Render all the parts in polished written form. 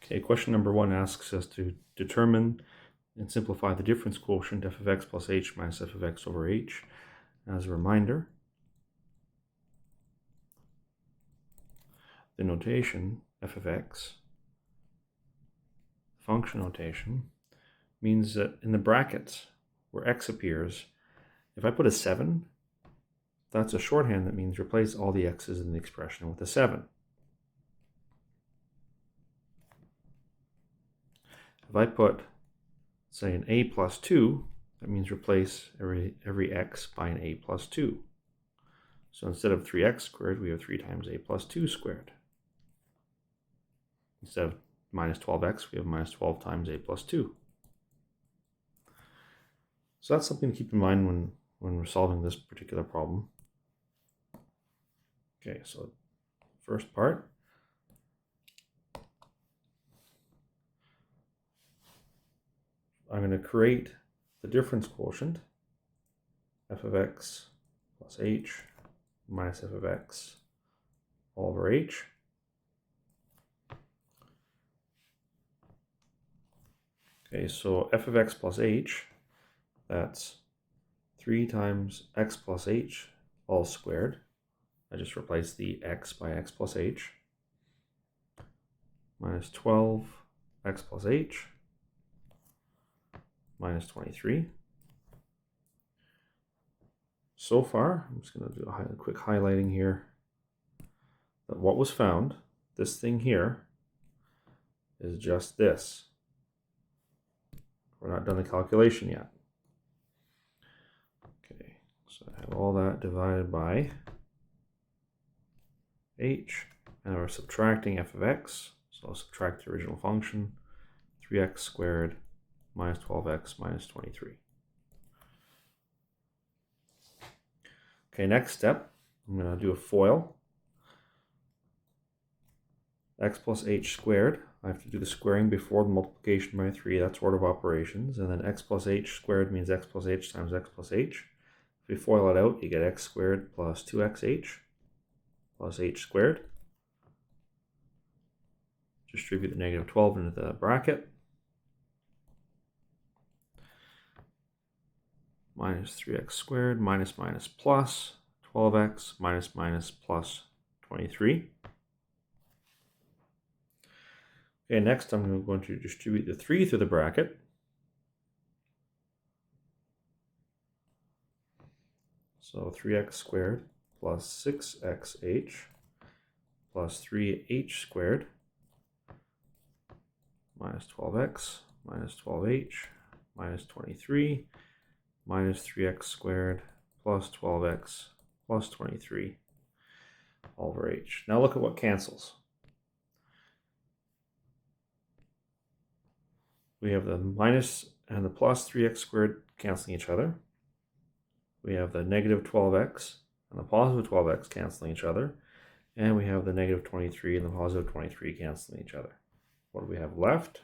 Okay, question number 1 asks us to determine and simplify the difference quotient f of x plus h minus f of x over h. As a reminder, the notation f of x, function notation, means that in the brackets where x appears, if I put a 7, that's a shorthand that means replace all the x's in the expression with a 7. If I put, say, an a plus 2, that means replace every x by an a plus 2. So instead of 3x squared, we have 3 times a plus 2 squared. Instead of minus 12x, we have minus 12 times a plus 2. So that's something to keep in mind when we're solving this particular problem. Okay, so first part. I'm going to create the difference quotient, f of x plus h minus f of x all over h. Okay, so f of x plus h, that's 3 times x plus h all squared. I just replace the x by x plus h, minus 12 x plus h, minus 23. So far, I'm just going to do a quick highlighting here, that what was found, this thing here, is just this. We're not done the calculation yet. Okay, so I have all that divided by h, and we're subtracting f of x, so I'll subtract the original function, 3x squared minus 12x minus 23. Okay, next step, I'm going to do a FOIL. X plus h squared, I have to do the squaring before the multiplication by 3, that's order of operations, and then x plus h squared means x plus h times x plus h. If you FOIL it out, you get x squared plus 2xh plus h squared. Distribute the negative 12 into the bracket. Minus 3x squared minus minus plus 12x minus minus plus 23. Okay, next I'm going to distribute the 3 through the bracket. So 3x squared plus 6xh plus 3h squared minus 12x minus 12h minus 23 minus 3x squared plus 12x plus 23 all over h. Now look at what cancels. We have the minus and the plus 3x squared canceling each other. We have the negative 12x and the positive 12x canceling each other. And we have the negative 23 and the positive 23 canceling each other. What do we have left?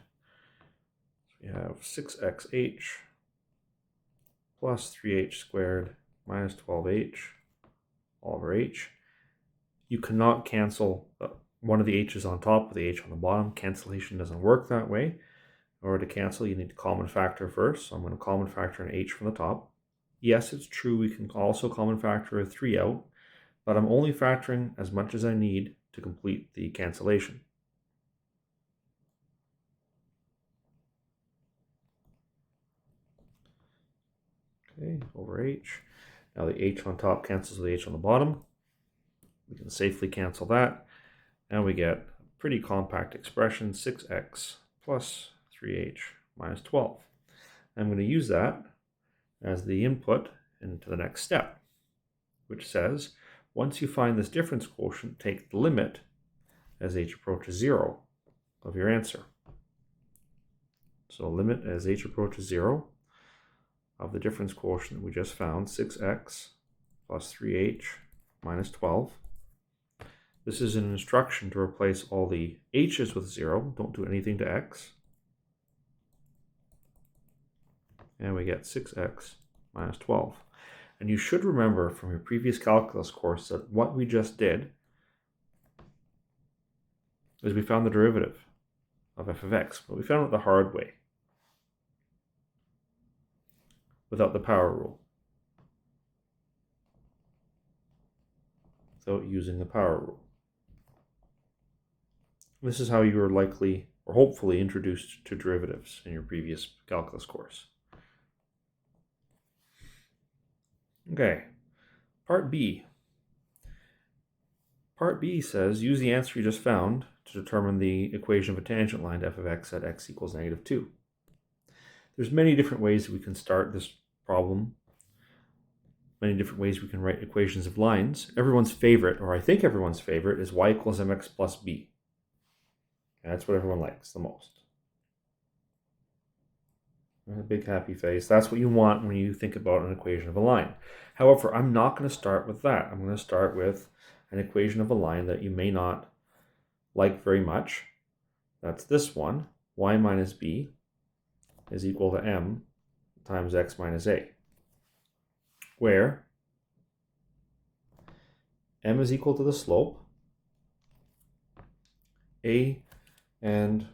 We have 6xh plus 3h squared minus 12h all over h. You cannot cancel one of the h's on top with the h on the bottom. Cancellation doesn't work that way. In order to cancel, you need to common factor first. So I'm going to common factor an h from the top. Yes, it's true we can also common factor a 3 out, but I'm only factoring as much as I need to complete the cancellation. Okay, over h. Now the h on top cancels with the h on the bottom. We can safely cancel that, and we get a pretty compact expression, 6x plus 3h minus 12. I'm going to use that as the input into the next step, which says, once you find this difference quotient, take the limit as h approaches 0 of your answer. So limit as h approaches 0 of the difference quotient that we just found, 6x plus 3h minus 12. This is an instruction to replace all the h's with 0. Don't do anything to x. And we get 6x minus 12. And you should remember from your previous calculus course that what we just did is we found the derivative. of f of x, but we found it the hard way, without the power rule, without using the power rule. This is how you were likely, or hopefully, introduced to derivatives in your previous calculus course. Okay, part B. Part B says, use the answer you just found to determine the equation of a tangent line to f of x at x equals -2. There's many different ways we can start this problem, many different ways we can write equations of lines. Everyone's favorite, or I think everyone's favorite, is y equals mx plus b. And that's what everyone likes the most. A big happy face. That's what you want when you think about an equation of a line. However, I'm not going to start with that. I'm going to start with an equation of a line that you may not like very much. That's this one. Y minus b is equal to m times x minus a, where m is equal to the slope, a and,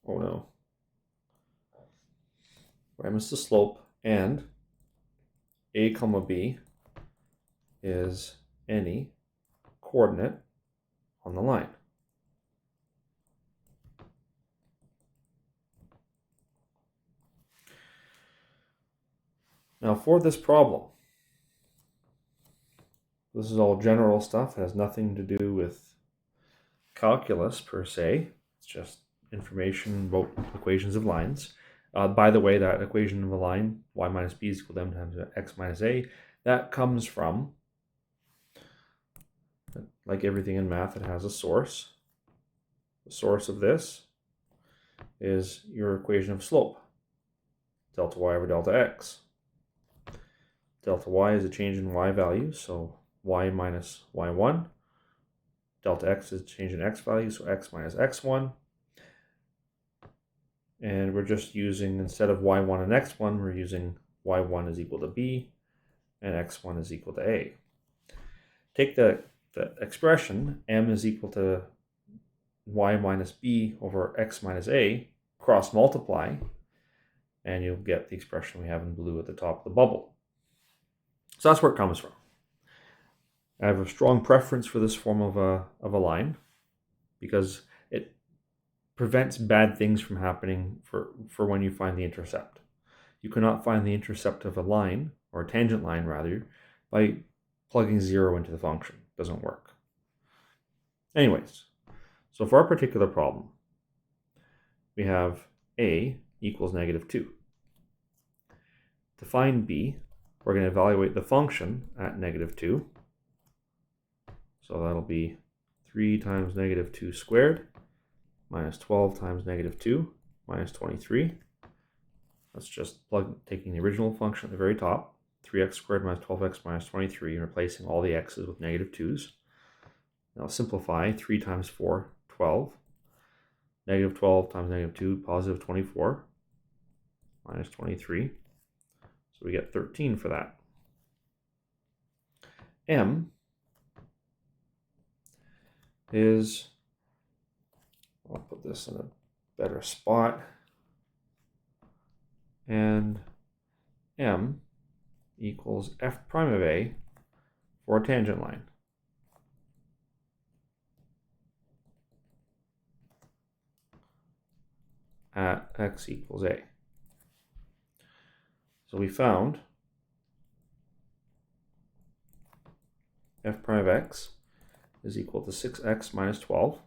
oh no, where m is the slope, and a comma b is any coordinate on the line. Now for this problem, this is all general stuff. It has nothing to do with calculus per se. It's just information about equations of lines. By the way, that equation of a line, y minus b is equal to m times x minus a, that comes from, like everything in math, it has a source. The source of this is your equation of slope, delta y over delta x. Delta y is a change in y value, so y minus y1. Delta x is a change in x value, so x minus x1. And we're just using, instead of y1 and x1, we're using y1 is equal to b and x1 is equal to a. Take the expression m is equal to y minus b over x minus a, cross multiply, and you'll get the expression we have in blue at the top of the bubble. So that's where it comes from. I have a strong preference for this form of a line because it prevents bad things from happening for when you find the intercept. You cannot find the intercept of a line, or a tangent line rather, by plugging 0 into the function. It doesn't work. Anyways, so for our particular problem, we have a equals -2. To find b, we're going to evaluate the function at -2. So that'll be 3 times -2 squared minus 12 times -2 minus 23. That's just taking the original function at the very top, 3x squared minus 12x minus 23, and replacing all the x's with -2's. Now simplify. 3 times 4, 12. -12 times -2, positive 24, minus 23. So we get 13 for that. M is, I'll put this in a better spot, and m equals f prime of a for a tangent line. At x equals a. So we found f prime of x is equal to 6x minus 12.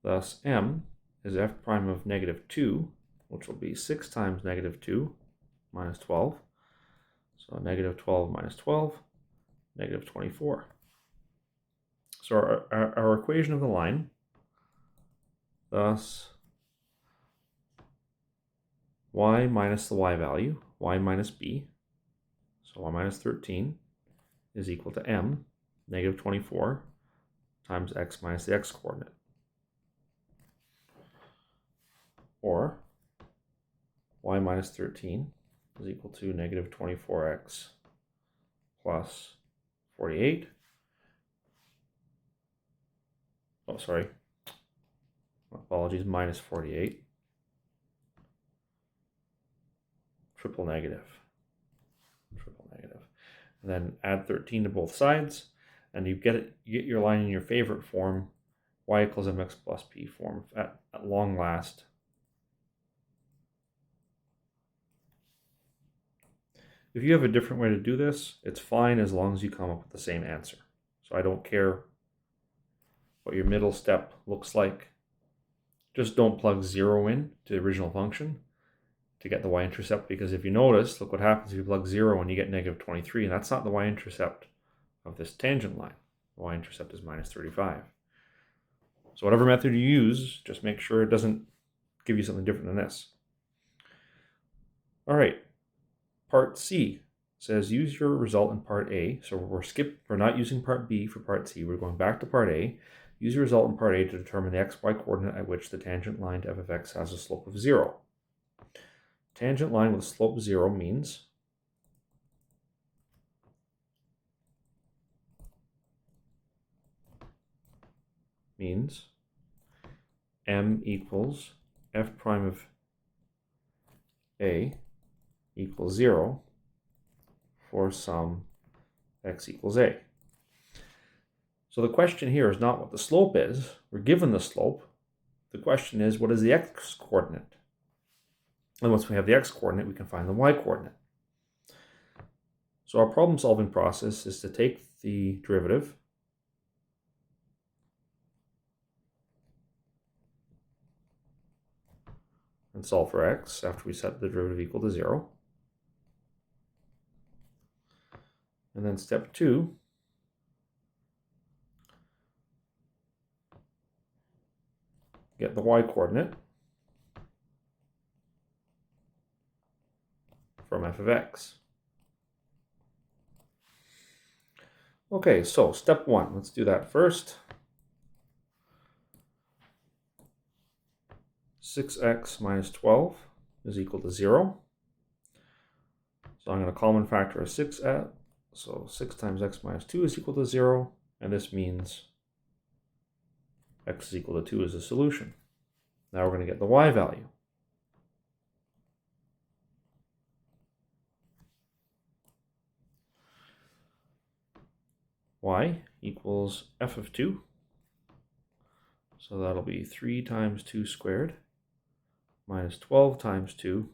Thus m is f prime of -2, which will be 6 times -2 minus 12. So -12 minus 12, -24. So our equation of the line, thus y minus the y value, y minus b, so y minus 13 is equal to m, -24, times x minus the x coordinate. Or y minus 13 is equal to -24x plus 48. Oh, sorry. apologies, minus 48. Triple negative. And then add 13 to both sides, and you get your line in your favorite form, y equals mx plus p form at long last. If you have a different way to do this, it's fine as long as you come up with the same answer. So I don't care what your middle step looks like. Just don't plug 0 in to the original function to get the y-intercept, because if you notice, look what happens if you plug 0 and you get negative 23, and that's not the y-intercept of this tangent line. The y-intercept is minus 35. So whatever method you use, just make sure it doesn't give you something different than this. All right, part C says use your result in part A. So we're not using part B for part C. We're going back to part A. Use your result in part A to determine the xy coordinate at which the tangent line to f of x has a slope of 0. Tangent line with slope 0 means m equals f prime of a equals 0 for some x equals a. So the question here is not what the slope is. We're given the slope. The question is, what is the x coordinate? And once we have the x coordinate, we can find the y coordinate. So our problem solving process is to take the derivative and solve for x after we set the derivative equal to 0. And then step 2, get the y coordinate from f of x. Okay, so step 1, let's do that first. 6x minus 12 is equal to 0. So I'm going to common factor a 6 at, so 6 times x minus 2 is equal to 0, and this means x is equal to 2 is the solution. Now we're going to get the y value. Y equals f of 2. So that'll be 3 times 2 squared minus 12 times 2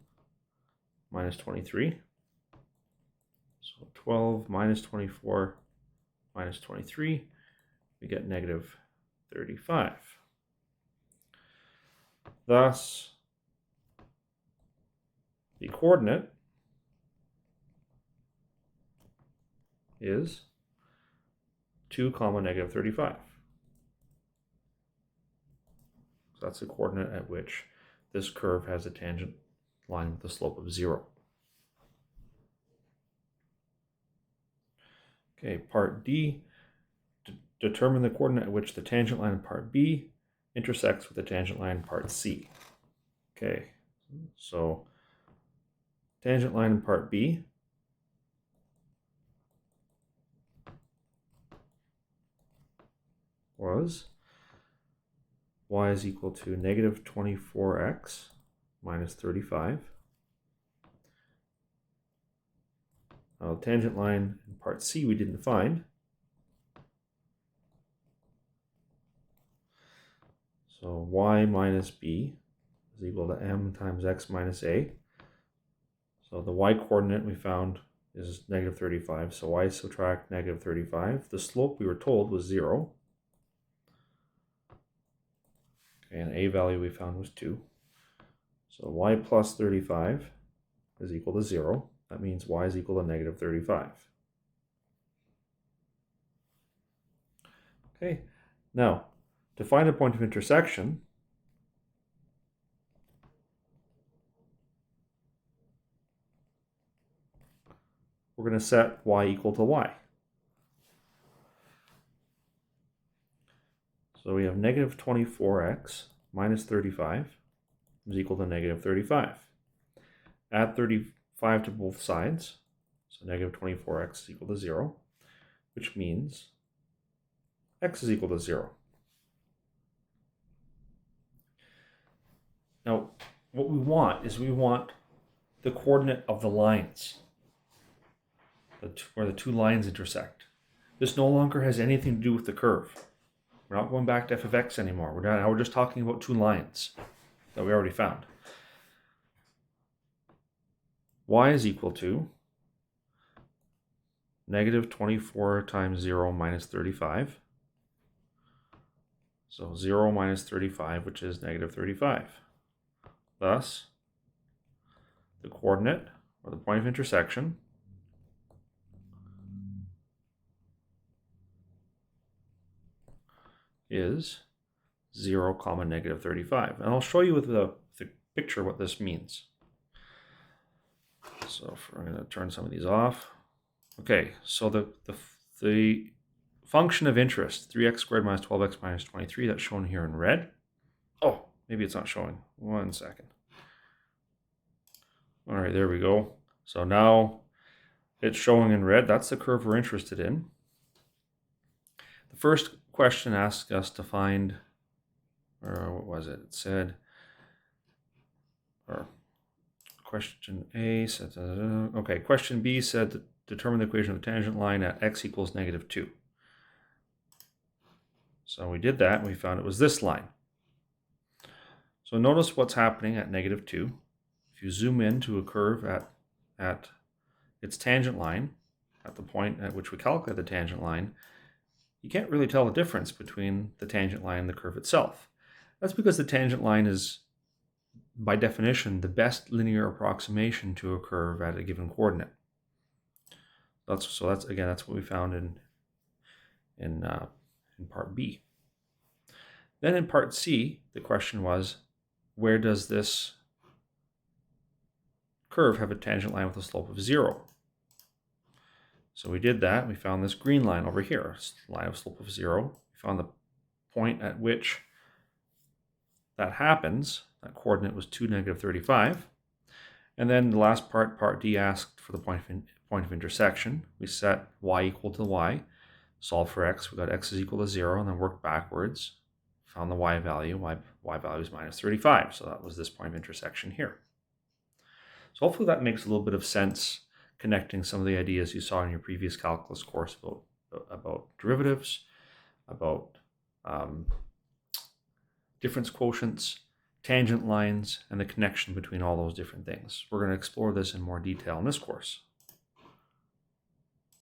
minus 23. So 12 minus 24 minus 23, we get negative 35. Thus, the coordinate is 2 comma negative 35. So that's the coordinate at which this curve has a tangent line with a slope of 0. Okay, part D, determine the coordinate at which the tangent line in part B intersects with the tangent line in part C. Okay, so tangent line in part B was y is equal to negative 24x minus 35. Now, the tangent line in part C we didn't find. So y minus b is equal to m times x minus a. So the y coordinate we found is negative 35. So y subtract negative 35. The slope we were told was 0. Okay, and a value we found was 2. So y plus 35 is equal to 0. That means y is equal to negative 35. Okay, now to find a point of intersection, we're going to set y equal to y. So we have negative 24x minus 35 is equal to negative 35. Add 35 to both sides, so negative 24x is equal to 0, which means x is equal to 0. Now, what we want is we want the coordinate of the lines, where the two lines intersect. This no longer has anything to do with the curve. We're not going back to f of x anymore. Now we're just talking about two lines that we already found. Y is equal to negative 24 times 0 minus 35. So 0 minus 35, which is negative 35. Thus, the coordinate, or the point of intersection, is 0, comma, negative 35. And I'll show you with the picture what this means. So I'm going to turn some of these off. Okay, so the function of interest, 3x squared minus 12x minus 23, that's shown here in red. Oh, maybe it's not showing. 1 second. All right, there we go. So now it's showing in red. That's the curve we're interested in. The first question asked us to find, or what was it? It said, or question A said, okay, question B said determine the equation of the tangent line at x equals negative 2. So we did that and we found it was this line. So notice what's happening at negative 2. If you zoom in to a curve at its tangent line, at the point at which we calculate the tangent line, you can't really tell the difference between the tangent line and the curve itself. That's because the tangent line is, by definition, the best linear approximation to a curve at a given coordinate. That's what we found in part B. Then in part C, the question was, where does this curve have a tangent line with a slope of 0? So we did that. We found this green line over here, line of slope of 0. We found the point at which that happens. That coordinate was 2, negative 35. And then the last part, part D, asked for the point of intersection. We set y equal to y, solve for x. We got x is equal to 0, and then worked backwards. Found the y value. Y value is minus 35. So that was this point of intersection here. So hopefully that makes a little bit of sense, connecting some of the ideas you saw in your previous calculus course about derivatives, about difference quotients, tangent lines, and the connection between all those different things. We're going to explore this in more detail in this course.